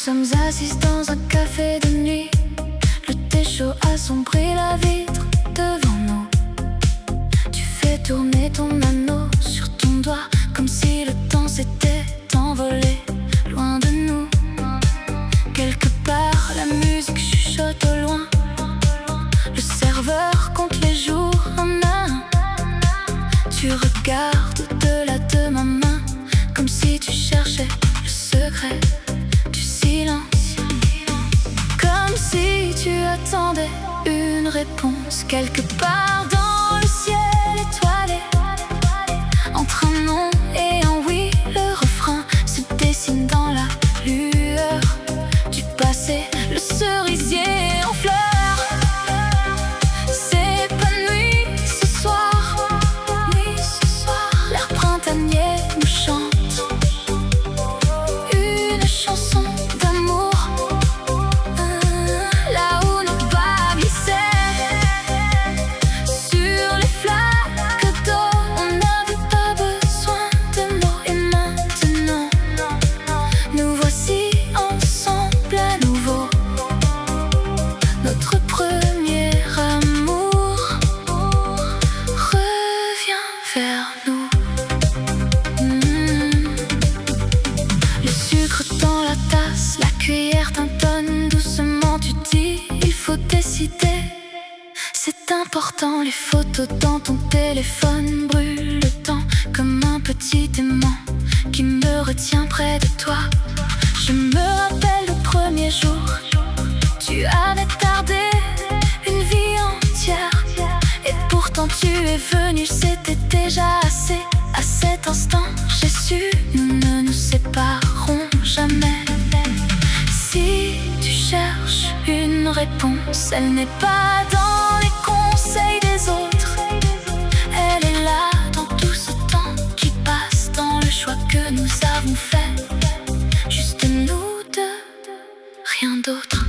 sommes assises dans un café de nuit. Le thé chaud assombrit la vitre devant nous. Tu fais tourner ton anneau sur ton doigt, comme si le temps s'était envolé loin de nous. Quelque part, la musique chuchote au loin. Le serveur compte les jours un à un. Tu regardes au-delà de ma main, comme si tu cherchais le secret du silence. Comme si tu attendais une réponse quelque part dans le ciel étoilé. Entre un non et un oui, le refrain se dessine dans la lueur du passé. Le cerisier en fleurs s'épanouit ce soir. Oui, ce soir, l'air printanier nous chante une chanson d'amour. Là où nos pas glissaient sur les flaques d'eau, on n'avait pas besoin de mots. Et maintenant, nous voici ensemble à nouveau. Notre premier amour revient vers nous. Le sucre dans la tasse, la cuillère t'intonne doucement. Tu dis, il faut décider. C'est important, les photos dans ton téléphone brûlent le temps comme un petit aimant qui me retient près de toi. Je me rappelle le premier jour, tu avais tardé une vie entière. Et pourtant tu es venu, c'était déjà assez. À cet instant, j'ai su, nous ne nous séparerons jamais. Si tu cherches une réponse, elle n'est pas dans les conseils des autres. Elle est là dans tout ce temps qui passe, dans le choix que nous avons fait. Juste nous deux, rien d'autre.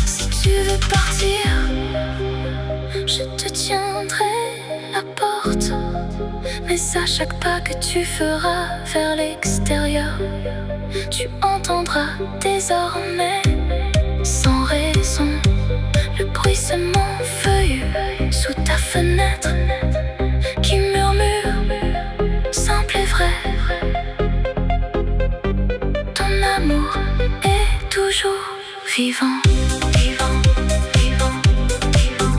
Si tu veux partir, je te tiendrai la porte. Mais à chaque pas que tu feras vers l'extérieur, tu entendras désormais sans raison le bruissement feuillu sous ta fenêtre qui murmure, simple et vrai, ton amour est toujours vivant. Vivant, vivant, vivant.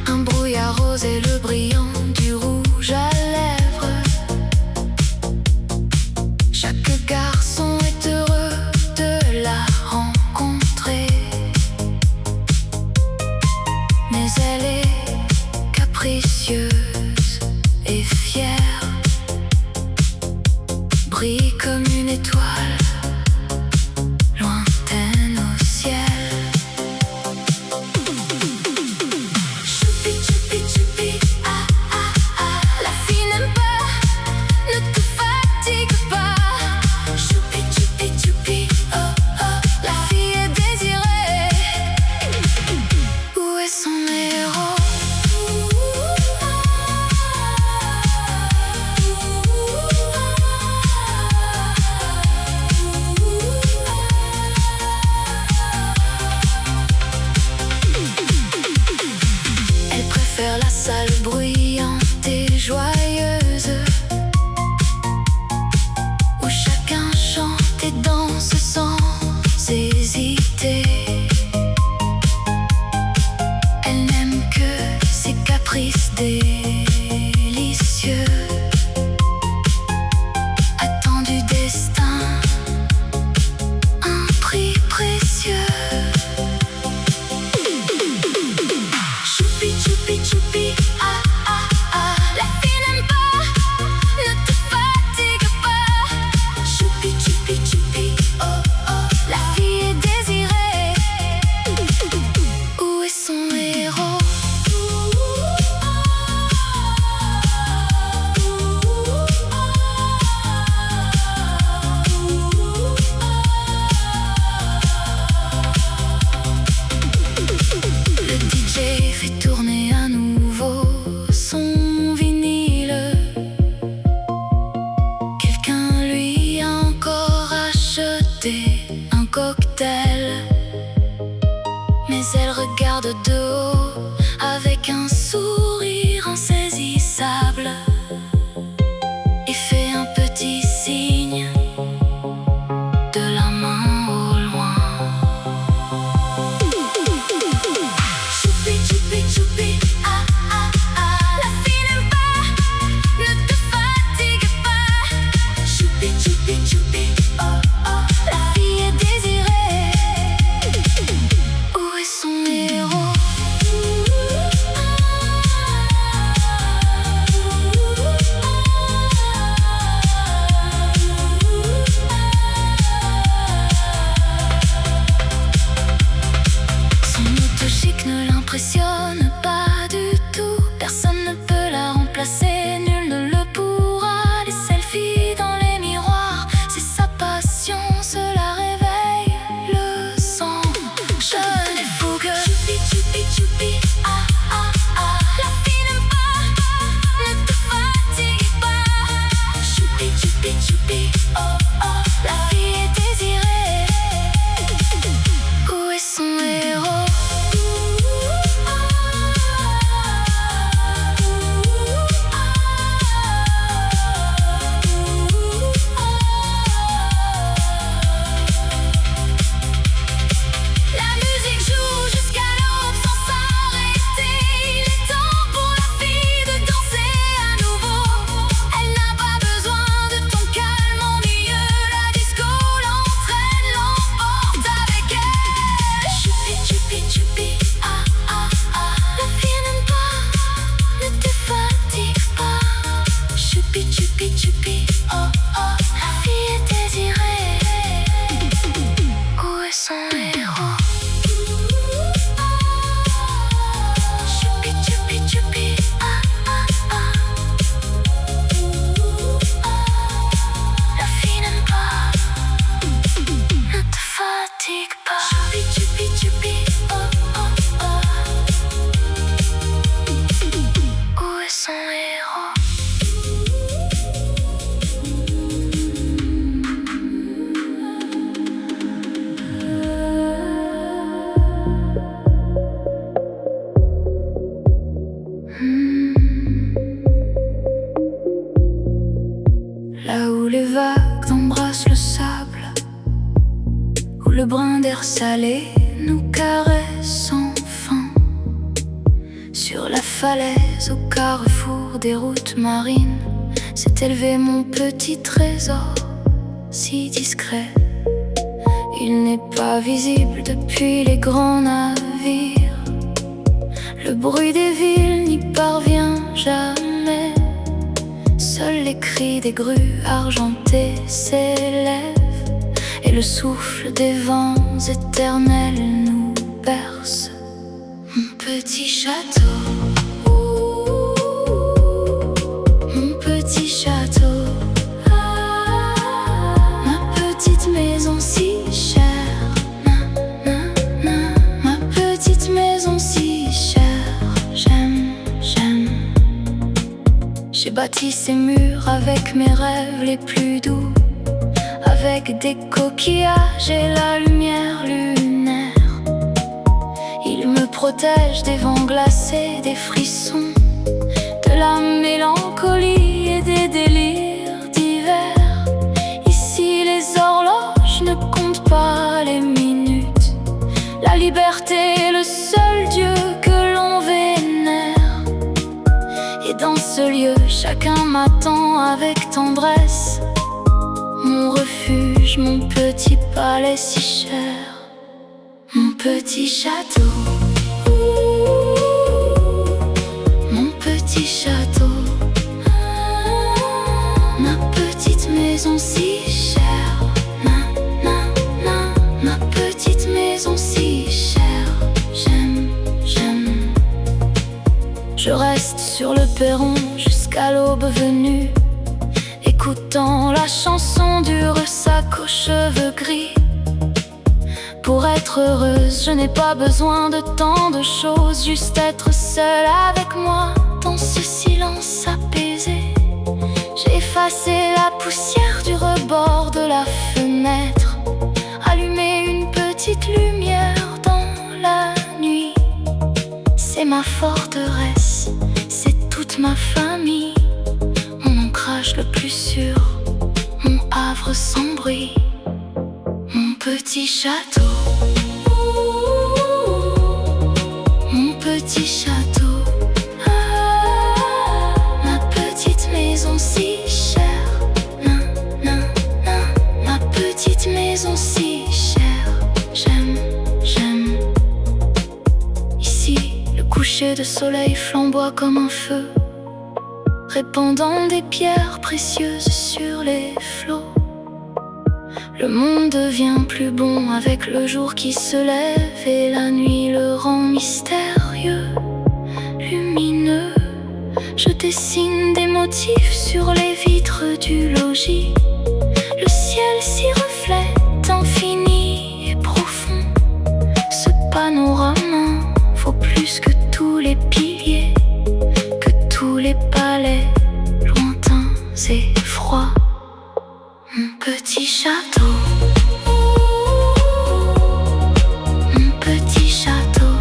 Un brouillard rose et le brillant du rouge à lèvres. Chaque garçon est heureux de la rencontrer, mais elle est capricieuse et fière, brille comme une étoile lointaine au ciel. Choupi, choupi, choupi, ah, ah, ah. La fille n'aime pas, ne te fatigue pas. Choupi, choupi, choupi, oh, oh. La fille est désirée. Où est son héros? Elle préfère la salle bruyante et joyeuse, où chacun chante et danse sans hésiter. Elle n'aime que ses caprices délirants. mais elle regarde de haut avec un sourire insaisissable et fait un petit signe de la main au loin. Choupi, choupi, choupi, ah ah ah. La fille n'aime pas, ne te fatigue pas. Choupi, choupi, choupi, oh oh. La fille est désirée. Où est son héros? Son auto chic ne l'impressionne pas du tout. Personne ne peut la remplacer, nul ne le pourra. Les selfies dans les miroirs, c'est sa passion, cela réveille le sang. Jeune et fougueux, choupi, choupi, choupi, ah ah ah. La fille n'aime pas, ne te fatigue pas. Choupi, choupi, choupi, oh oh. La fille est désirée. Où est son héros? La musique joue jusqu'à l'aube sans s'arrêter. Il est temps pour la fille de danser à nouveau. Elle n'a pas besoin de ton calme ennuyeux. La disco l'entraîne, l'emporte avec elle. Choupi, choupi, choupi, ah ah ah. La fille n'aime pas, ne te fatigue pas. Choupi, choupi, choupi, oh oh. La fille est désirée. Où est son héros? Choupi, choupi, choupi, ah ah ah. La fille n'aime pas, ne te fatigue pas. Choupi, choupi, choupi, oh oh oh. Où est son héros? Là où les vagues embrassent le sable, où le brin d'air salé nous caresse sans fin. Sur la falaise, au carrefour des routes marines, s'est élevé mon petit trésor, si discret. Il n'est pas visible depuis les grands navires. Le bruit des villes n'y parvient jamais. Seuls les cris des grues argentées s'élèvent, et le souffle des vents éternels nous berce. Mon petit château, mon petit château, ma petite maison si chère, ma petite maison si chère. J'aime, j'aime. J'ai bâti ces murs avec mes rêves les plus doux, avec des coquillages et la lumière lunaire. Il me protège des vents glacés, des frissons, de la mélancolie et des délires d'hiver. Ici les horloges ne comptent pas les minutes. La liberté est le seul Dieu que l'on vénère. Et dans ce lieu, chacun m'attend avec tendresse. Mon refuge, mon petit palais si cher. Mon petit château, mon petit château, ma petite maison si chère, ma petite maison si chère. J'aime, j'aime. Je reste sur le perron jusqu'à l'aube venue, écoutant la chanson du ressac aux cheveux gris. Pour être heureuse, je n'ai pas besoin de tant de choses, juste être seule avec moi dans ce silence apaisé. J'ai effacé la poussière du rebord de la fenêtre, allumé une petite lumière dans la ma forteresse, c'est toute ma famille, mon ancrage le plus sûr, mon havre sans bruit, mon petit château, mon petit château, ma petite maison si chère, ma petite maison si chère. J'aime. Ici, le coucher de soleil flamboie comme un feu, répandant des pierres précieuses sur les flots. Le monde devient plus bon avec le jour qui se lève, et la nuit le rend mystérieux, lumineux. Je dessine des motifs sur les vitres du logis. Le ciel s'y reflète, infini et profond. Ce panorama vaut plus que tous les piliers, que tous les palais lointains et froids. Mon petit château, mon petit château,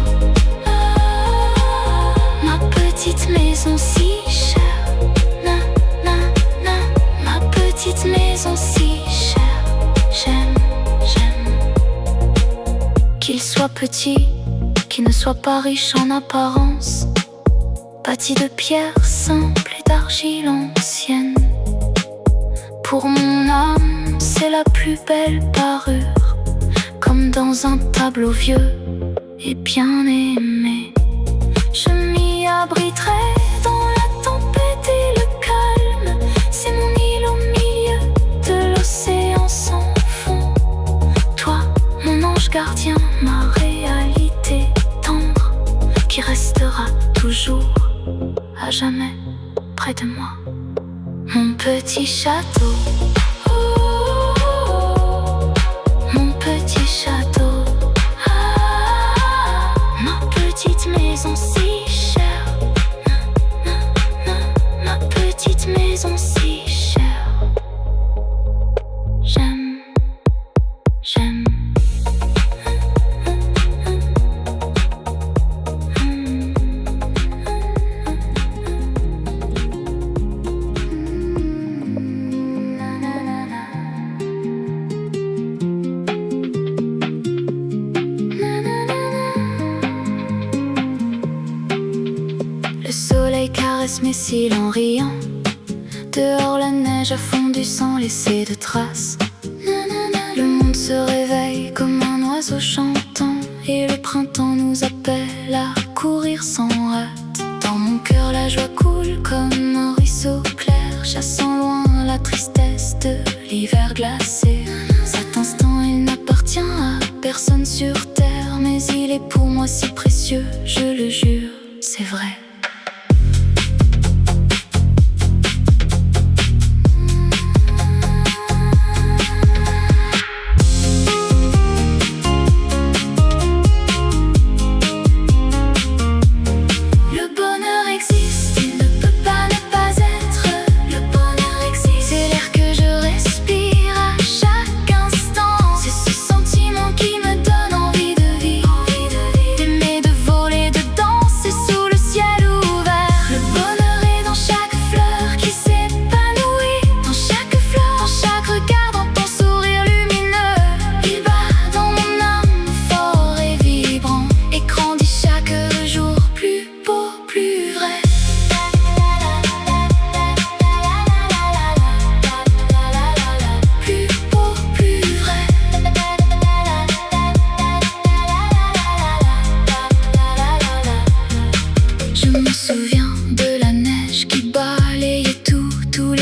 ma petite maison si chère, ma petite maison si chère. J'aime. Qu'il soit petit, qu'il ne soit pas riche en apparence, bâti de pierres simples et d'argile ancienne. Pour mon âme, c'est la plus belle parure, comme dans un tableau vieux et bien aimé. Je m'y abriterai dans la tempête et le calme. C'est mon île au milieu de l'océan sans fond. Toi, mon ange gardien, ma réalité tendre, qui restera toujours, à jamais, près de moi. Mon petit château, mon petit château, ma petite maison si chère, ma petite maison si chère. J'aime. Le soleil caresse mes cils en riant. Dehors la neige a fondu sans laisser de traces. Le monde se réveille comme un oiseau chantant, et le printemps nous appelle à courir sans hâte. Dans mon cœur la joie coule comme un ruisseau clair, chassant loin la tristesse de l'hiver glacé. Cet instant il n'appartient à personne sur terre, mais il est pour moi si précieux, je le jure, c'est vrai.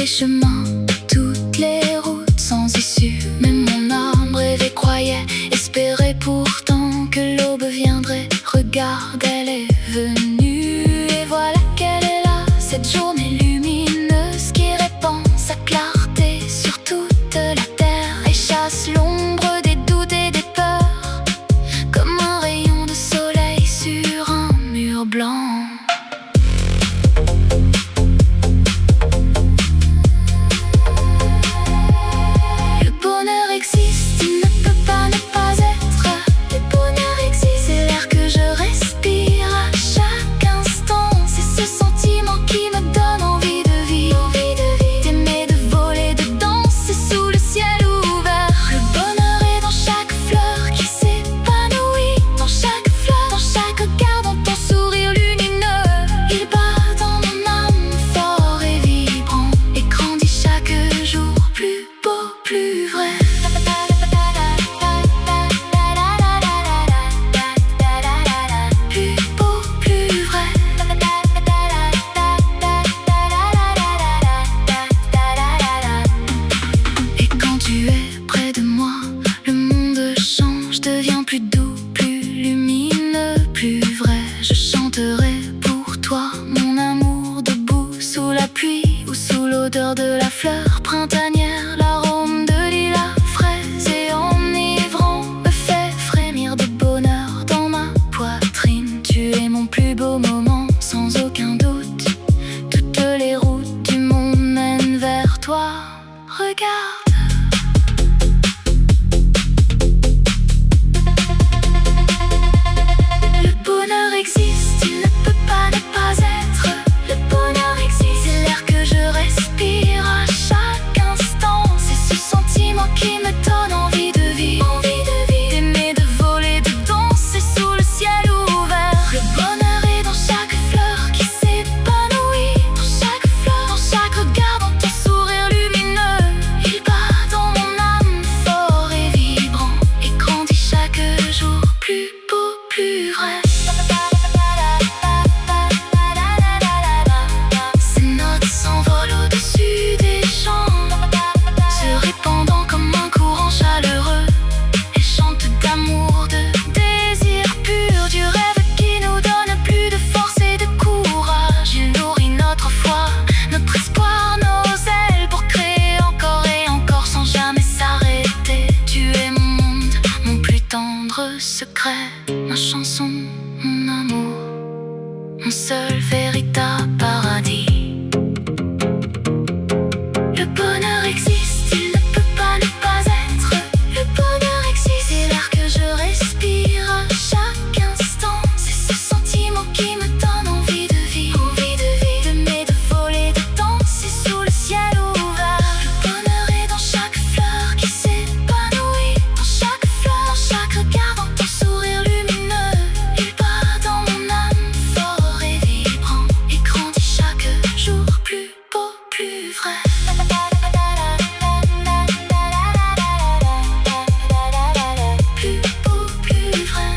Chemins, toutes les routes sans issue. Même mon âme rêvait, croyait, espérait pourtant que l'aube viendrait. Regarde, elle est venue, et voilà qu'elle est là, cette journée lumineuse qui répand sa clarté sur toute la terre et chasse l'ombre des doutes et des peurs, comme un rayon de soleil sur un mur blanc. Chaque mon amour, mon seul véritable paradis. Le bonheur existe, il ne peut pas ne pas être. Le bonheur existe, c'est l'air que je respire à chaque instant. C'est ce sentiment qui me donne envie de vivre, d'aimer, de voler, de danser sous le ciel ouvert. Le bonheur est dans chaque fleur qui s'épanouit, dans chaque fleur, dans chaque regard, dans ton sourire lumineux. Il bat dans mon âme fort et vibrant et grandit chaque jour plus beau, plus vrai. Plus beau, plus vrai.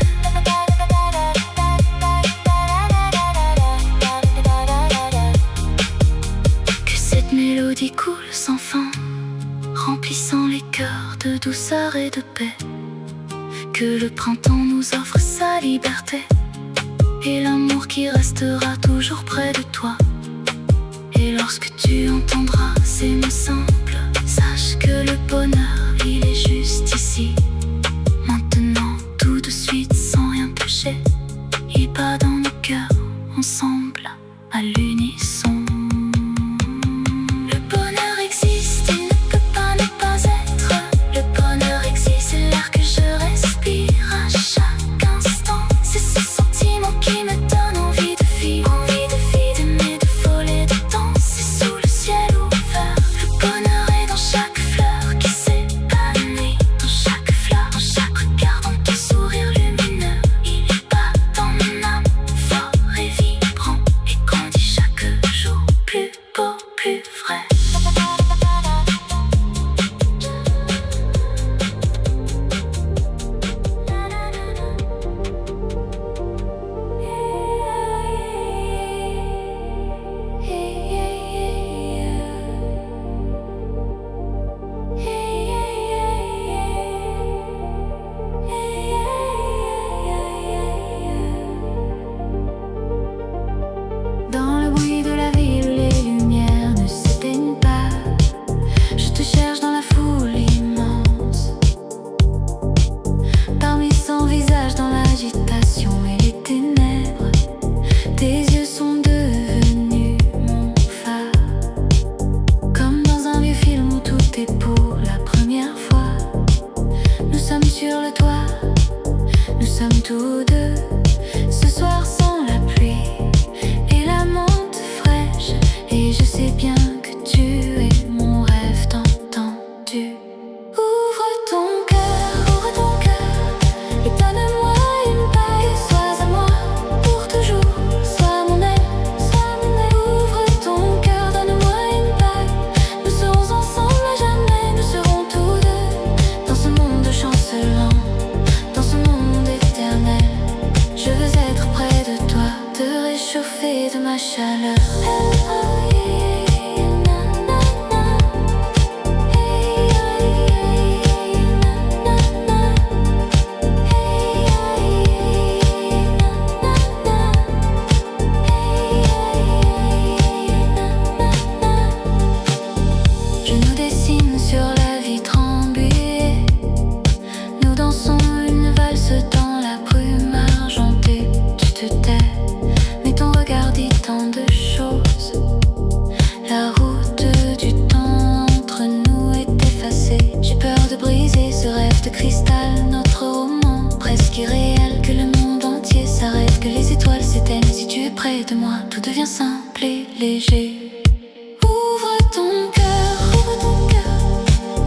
Que cette mélodie coule sans fin, remplissant les cœurs de douceur et de paix. Que le printemps nous offre sa liberté et l'amour qui restera toujours près de toi. Et lorsque tu entendras ces mots simples, sache que le bonheur, il est juste ici. Maintenant, tout de suite, sans rien toucher, il bat dans nos cœurs, ensemble, à l'unisson. Le bonheur existe, il ne peut pas ne pas être. Le bonheur existe, c'est l'air que je respire à chaque instant. C'est ce sentiment qui me donne envie de vivre, d'aimer, de voler, de danser sous le ciel ouvert. Le bonheur est dans chaque fleur qui s'épanouit, dans chaque fleur, dans chaque regard, dans ton sourire lumineux. Il est bat dans mon âme fort et vibrant et grandit chaque jour plus beau, plus vrai. Dans le bruit de la ville où les lumières ne s'éteignent pas, je te cherche dans la foule immense. Parmi 100 visages dans l'agitation et les ténèbres, tes yeux sont devenus mon phare. Comme dans un vieux film où tout est pour la première fois. Nous sommes sur le toit, nous sommes tous deux. Ce soir sans la pluie et la menthe fraîche, et je sais bien que tu es mon rêve tant tendu. Ouvre ton cœur, et donne-moi une bague. Sois à moi pour toujours, sois mon aile, sois mon aile. Ouvre ton cœur, donne-moi une bague. Nous serons ensemble à jamais, nous serons tous deux dans ce monde chancelant, dans ce monde éternel. Je veux être près de toi, te réchauffer de ma chaleur. Je nous dessine sur la vitre embuée. Nous dansons une valse dans la brume argentée. Tu te tais, mais ton regard dit tant de choses. La route du temps entre nous est effacée. J'ai peur de briser ce rêve de cristal, notre roman presque irréel. Que le monde entier s'arrête, que les étoiles s'éteignent. Si tu es près de moi, tout devient simple et léger. Ouvre ton cœur,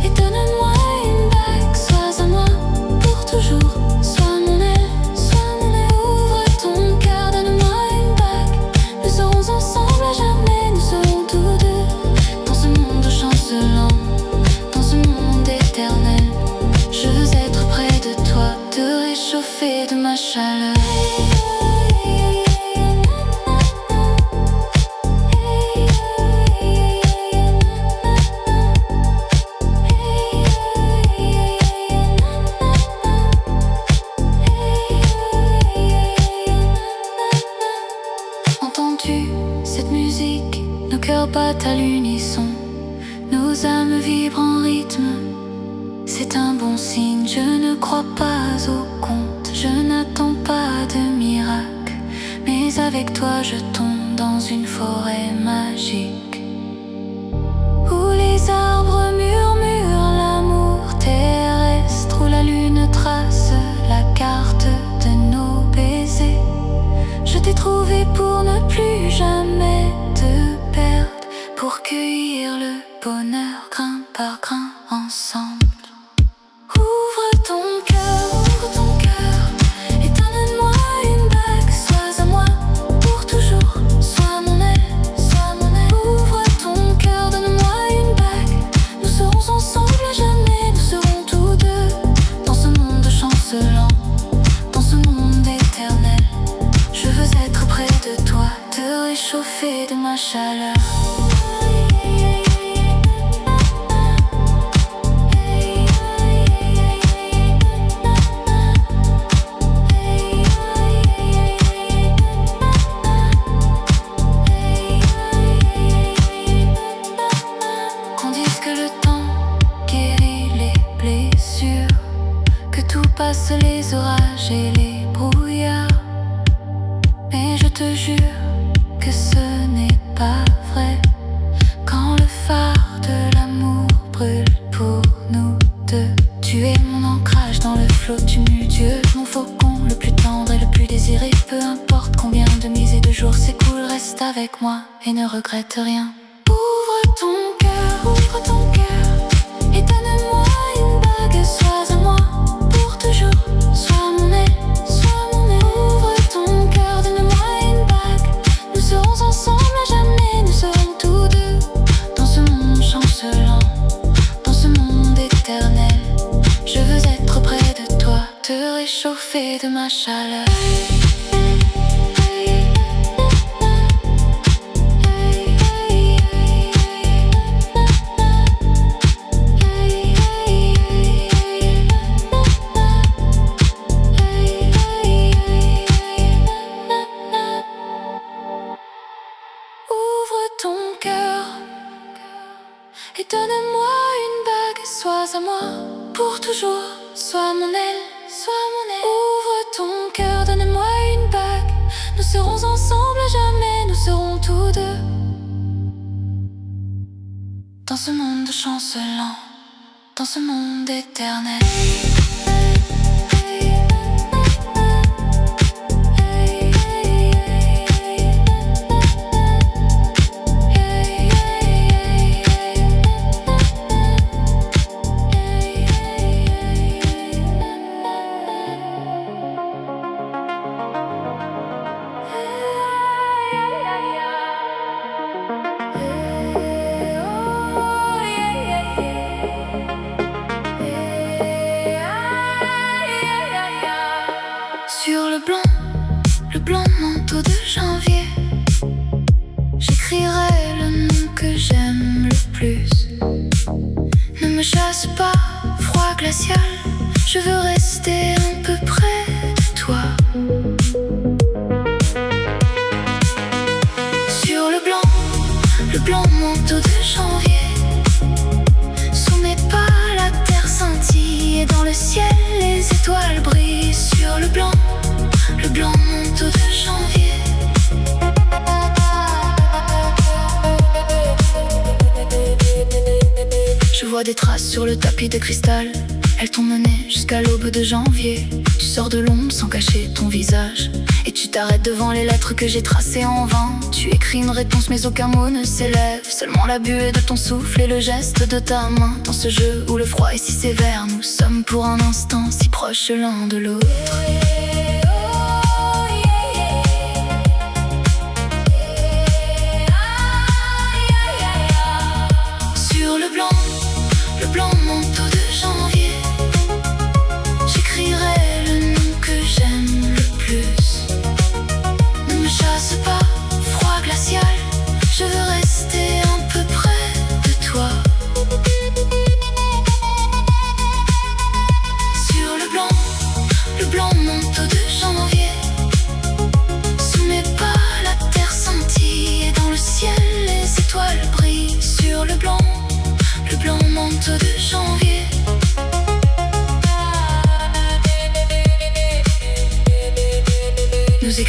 et donne-moi une bague. Sois à moi pour toujours, sois mon aile, sois mon aile. Ouvre ton cœur, donne-moi une bague. Nous serons ensemble à jamais, nous serons tous deux dans ce monde chancelant, dans ce monde éternel. Je veux être près de toi, te réchauffer de ma chaleur. Entends-tu cette musique? Nos cœurs battent à l'unisson, nos âmes vibrent en rythme. C'est un bon signe, je ne crois pas au conte, je n'attends pas de miracle. qu'avec toi je tombe dans une forêt magique où les arbres murmurent l'amour terrestre, où la lune trace la carte de nos baisers. Je t'ai trouvé pour ne plus jamais te perdre, pour cueillir le bonheur grain par grain ensemble. Ouvre ton cœur et donne-moi une bague. Sois à moi pour toujours, sois mon aile, sois mon aile. Ouvre ton cœur, donne-moi une bague. Nous serons ensemble à jamais, nous serons tous deux dans ce monde chancelant, dans ce monde éternel. Je veux être près de toi, te réchauffer de ma chaleur. Qu'on dise que le temps guérit les blessures, que tout passe les orages et les brouillards. Mais je te jure que ce n'est pas vrai quand le phare de l'amour brûle pour nous deux. Tu es mon ancrage dans le flot tumultueux, mon faucon le plus tendre et le plus désiré. Peu importe combien de nuits et de jours s'écoulent, reste avec moi et ne regrette rien. Ouvre ton cœur et donne-moi une bague. Sois à moi pour toujours, sois mon aile, sois mon aile. Ouvre ton cœur, donne-moi une bague. Nous serons ensemble à jamais, nous serons tous deux dans ce monde chancelant, dans ce monde éternel. Je veux être près de toi, te réchauffer de ma chaleur. Ouvre ton cœur et donne-moi une bague. Sois à moi pour toujours, sois mon aile, sois mon aile. Ouvre ton cœur, donne-moi une bague. Nous serons ensemble à jamais, nous serons tous deux dans ce monde chancelant, dans ce monde éternel. Sur le blanc manteau de janvier, j'écrirai le nom que j'aime le plus. Ne me chasse pas, froid glacial, je veux rester un peu près de toi. Sur le blanc manteau de janvier, sous mes pas la terre scintille et dans le ciel les étoiles brillent. Sur le blanc manteau de janvier. Je vois des traces sur le tapis de cristal, elles t'ont mené jusqu'à l'aube de janvier. Tu sors de l'ombre sans cacher ton visage et tu t'arrêtes devant les lettres que j'ai tracées en vain. Tu écris une réponse mais aucun mot ne s'élève, seulement la buée de ton souffle et le geste de ta main. Dans ce jeu où le froid est si sévère, nous sommes pour un instant si proches l'un de l'autre. Sur le blanc manteau de janvier, j'écrirai le nom que j'aime le plus. Ne me chasse pas, froid glacial, je veux rester un peu près de toi. Sur le blanc manteau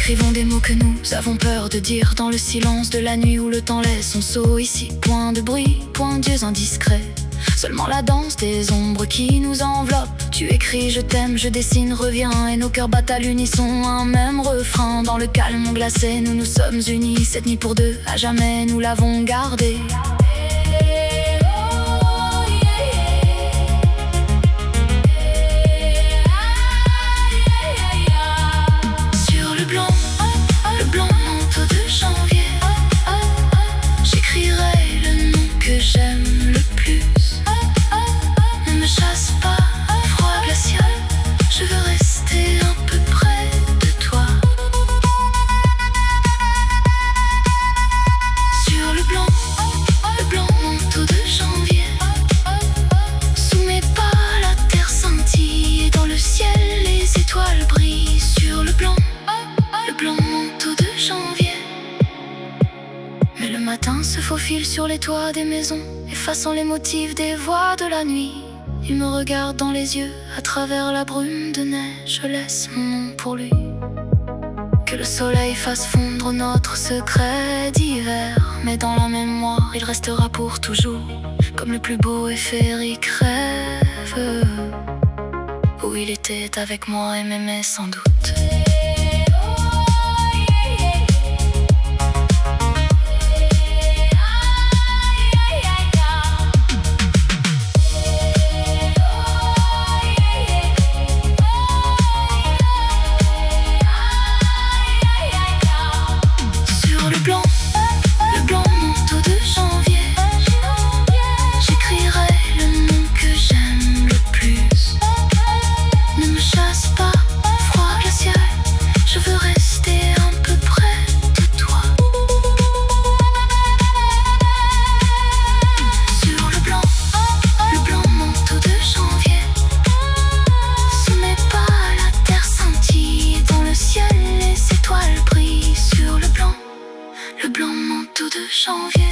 Écrivons des mots que nous avons peur de dire dans le silence de la nuit où le temps laisse son sceau. Ici, point de bruit, point d'yeux indiscrets, seulement la danse des ombres qui nous enveloppe. Tu écris, je t'aime, je dessine, reviens, et nos cœurs battent à l'unisson un même refrain. Dans le calme glacé, nous nous sommes unis. Cette nuit pour deux, à jamais, nous l'avons gardée. Sur le blanc manteau de janvier, j'écrirai le nom que j'aime le plus. Ne me chasse pas, froid glacial, je veux rester un peu près de toi. Sur le blanc manteau de janvier, sous mes pas la terre scintille et dans le ciel les étoiles brillent. Sur le blanc manteau de janvier. Mais le matin se faufile sur les toits des maisons, effaçant les motifs des voix de la nuit. Il me regarde dans les yeux, à travers la brume de neige, je laisse mon nom pour lui. Que le soleil fasse fondre notre secret d'hiver, mais dans la mémoire il restera pour toujours, comme le plus beau et féerique rêve, où il était avec moi et m'aimait sans doute. Le blanc manteau de janvier.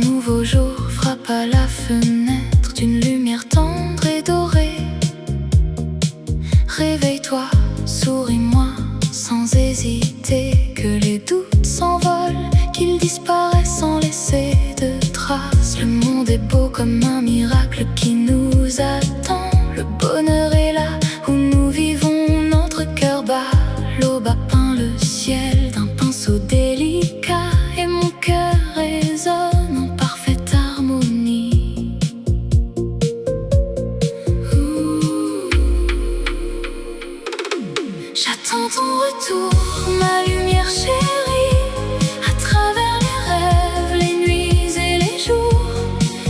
Nouveau jour frappe à la fenêtre d'une lumière tendre et dorée. Réveille-toi, souris-moi sans hésiter, que les doutes s'envolent, qu'ils disparaissent sans laisser de traces. Le monde est beau comme un miracle qui nous attend. Le bonheur est là où nous vivons, notre cœur bat. L'aube a peint le ciel d'un pinceau délicat et mon cœur résonne. J'attends ton retour, ma lumière chérie, à travers les rêves, les nuits et les jours.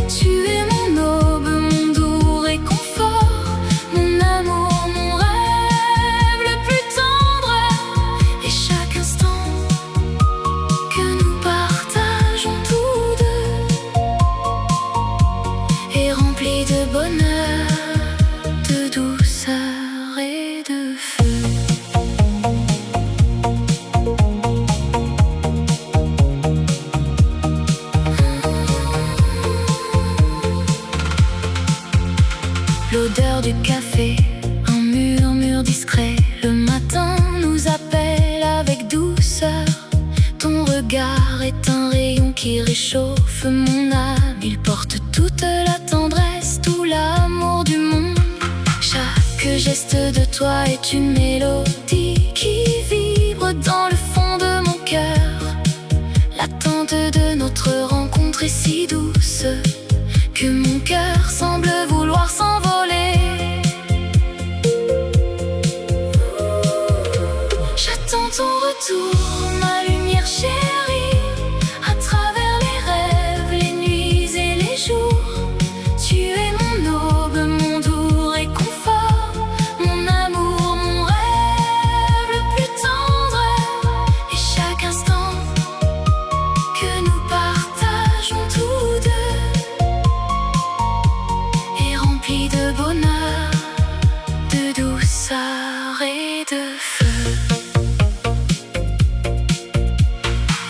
Tu es mon aube, mon doux réconfort, mon amour, mon rêve le plus tendre. Et chaque instant que nous partageons tous deux est rempli de bonheur, de douceur et de feu. L'odeur du café, un murmure discret, le matin nous appelle avec douceur. Ton regard est un rayon qui réchauffe mon âme. Il porte toute la tendresse, tout l'amour du monde. Chaque geste de toi est une mélodie qui vibre dans le fond de mon cœur. L'attente de notre rencontre est si douce que mon cœur semble vouloir s'envoler. J'attends ton retour.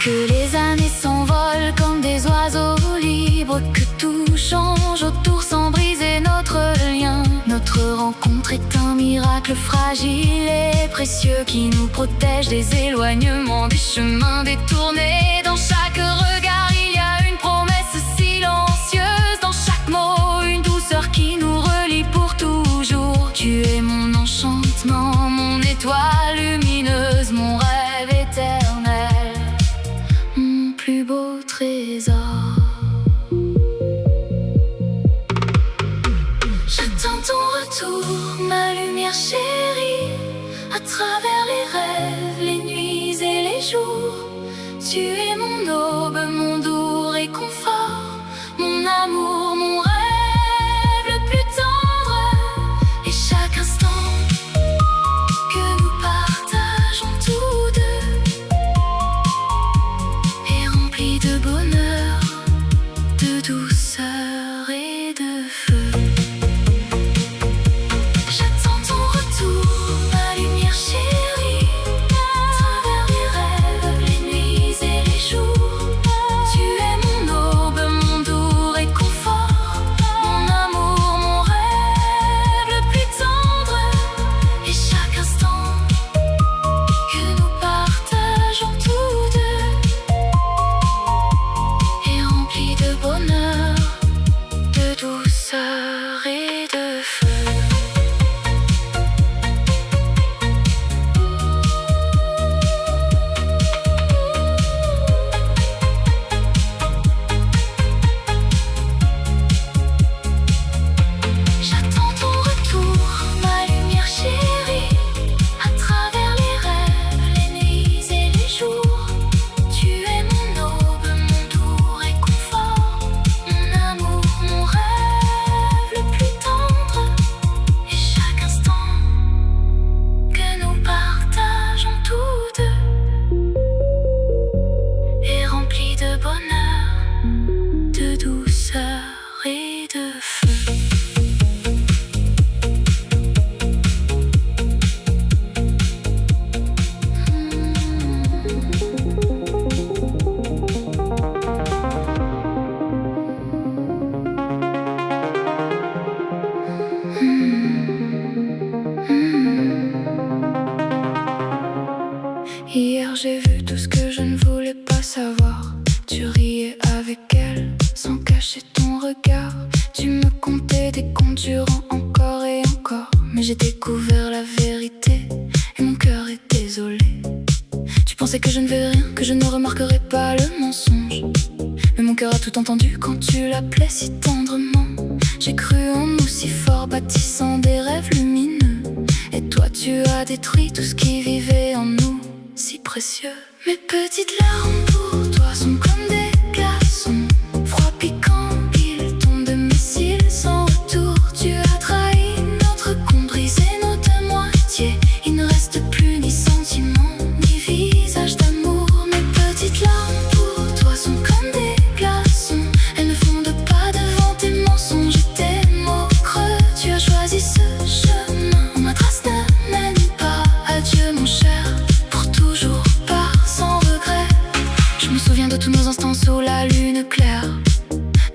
Que les années s'envolent comme des oiseaux libres, que tout change autour sans briser notre lien. Notre rencontre est un miracle fragile et précieux qui nous protège des éloignements, des chemins détournés. Dans chaque regard, il y a une promesse silencieuse. Dans chaque mot, une douceur qui nous relie pour toujours. Tu es mon enchantement, mon étoile lumineuse, mon rêve éternel, mon plus beau trésor. J'attends ton retour, ma lumière chérie, à travers les rêves, les nuits et les jours. Tu es mon aube, mon doux réconfort, mon amour, mon rêve le plus tendre. Et chaque instant que nous partageons tous deux est rempli de bonheur, de douceur et de feu. Hier j'ai vu tout ce que je ne voulais pas savoir. Tu riais avec elle sans cacher ton regard. Tu me contais des contes durant encore et encore. Mais j'ai découvert la vérité et mon cœur est désolé. Tu pensais que je ne verrais rien, que je ne remarquerais pas le mensonge. Mais mon cœur a tout entendu quand tu l'appelais si tendrement. J'ai cru en nous si fort, bâtissant des rêves lumineux. Et toi tu as détruit tout ce qui vivait en nous, si précieux. Mes petites larmes pour toi sont comme des glaçons, froid piquant, ils tombent de missiles sans retour. Tu as trahi notre compte, brisé nos deux moitiés. Il ne reste plus ni sentiment, ni visage d'amour. Mes petites larmes pour toi sont comme des glaçons, elles ne fondent pas devant tes mensonges et tes mots creux. Tu as choisi ce chemin, ma trace ne mène pas. Adieu mon cher, pour toujours pars sans regret. Je me souviens de tous nos instants sous la lune claire,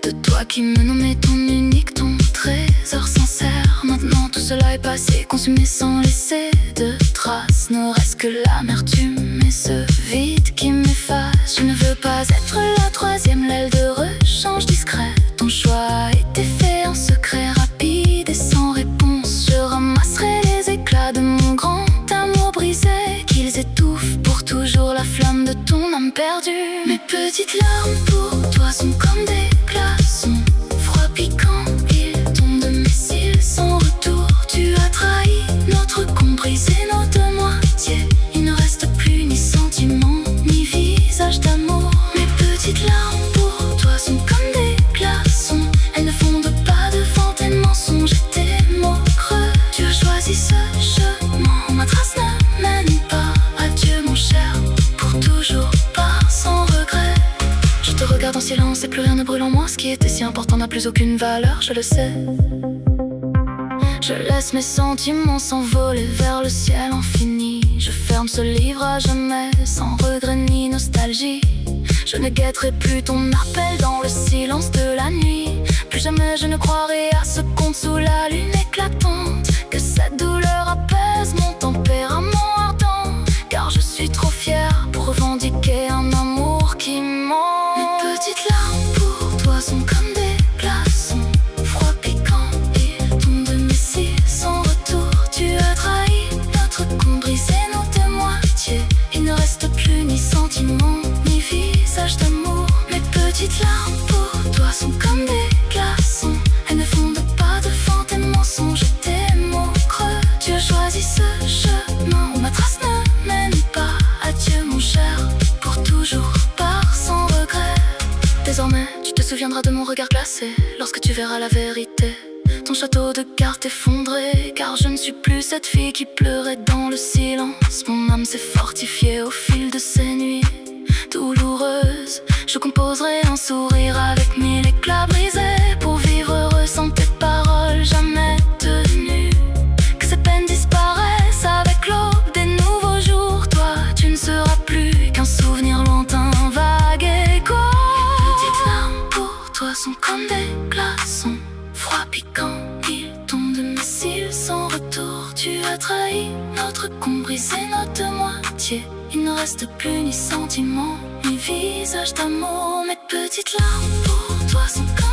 de toi qui me nommais ton unique, ton trésor sincère. Maintenant tout cela est passé, consumé sans laisser de traces. Ne reste que l'amertume et ce vide qui m'efface. Je ne veux pas être la troisième, l'aile de rechange discret. Ton choix a été fait en secret, rapide et sans réponse. Je ramasserai les éclats de mon grand amour brisé, qu'ils étouffent pour toujours la flamme de ton âme perdue. Mes petites larmes pour toi sont comme des glaçons, froid piquant, ils tombent de missiles sans retour. Tu as trahi notre compte, brisé nos deux moitiés. Il ne reste plus ni sentiment, ni visage d'amour. Mes petites larmes pour toi sont comme des glaçons, elles ne fondent pas devant tes mensonges et tes mots creux. Tu as choisi ce chemin, ma trace ne mène pas. Adieu mon cher, pour toujours pars sans regret. Je te regarde en silence et plus rien ne brûle en moi. Ce qui était si important n'a plus aucune valeur, je le sais. Je laisse mes sentiments s'envoler vers le ciel infini. Je ferme ce livre à jamais, sans regret ni nostalgie. Je ne guetterai plus ton appel dans le silence de la nuit. Plus jamais je ne croirai à ce conte sous la lune éclatante. Que cette douleur apaise mon tempérament ardent. Car je suis trop fière pour revendiquer un amour qui ment. Mes petites larmes pour toi sont comme des glaçons, froid piquant, ils tombent de mes cils sans retour. Tu as trahi notre compte, brisé nos deux moitiés. Il ne reste plus ni sentiment, ni visage d'amour. Mes petites larmes pour toi sont comme des glaçons. Elles ne fondent pas devant tes mensonges et tes mots creux. Tu as choisi ce chemin où ma trace ne mène pas. Adieu mon cher, pour toujours, pars sans regret. Désormais, tu te souviendras de mon regard glacé lorsque tu verras la vérité. Ton château de cartes effondré, car je ne suis plus cette fille qui pleurait dans le silence. Mon âme s'est fortifiée au fil de ces nuits douloureuses. Je composerai un sourire avec 1000 éclats brisés pour vivre heureux sans tes paroles jamais tenues. Que ces peines disparaissent avec l'aube des nouveaux jours. Toi, tu ne seras plus qu'un souvenir lointain, vague écho. Mes petites larmes pour toi sont comme des glaçons, froid piquant, ils tombent de mes cils sans retour. Tu as trahi notre compte, brisé nos deux moitiés. Il ne reste plus ni sentiment, ni visage d'amour. Mes petites larmes pour toi sont comme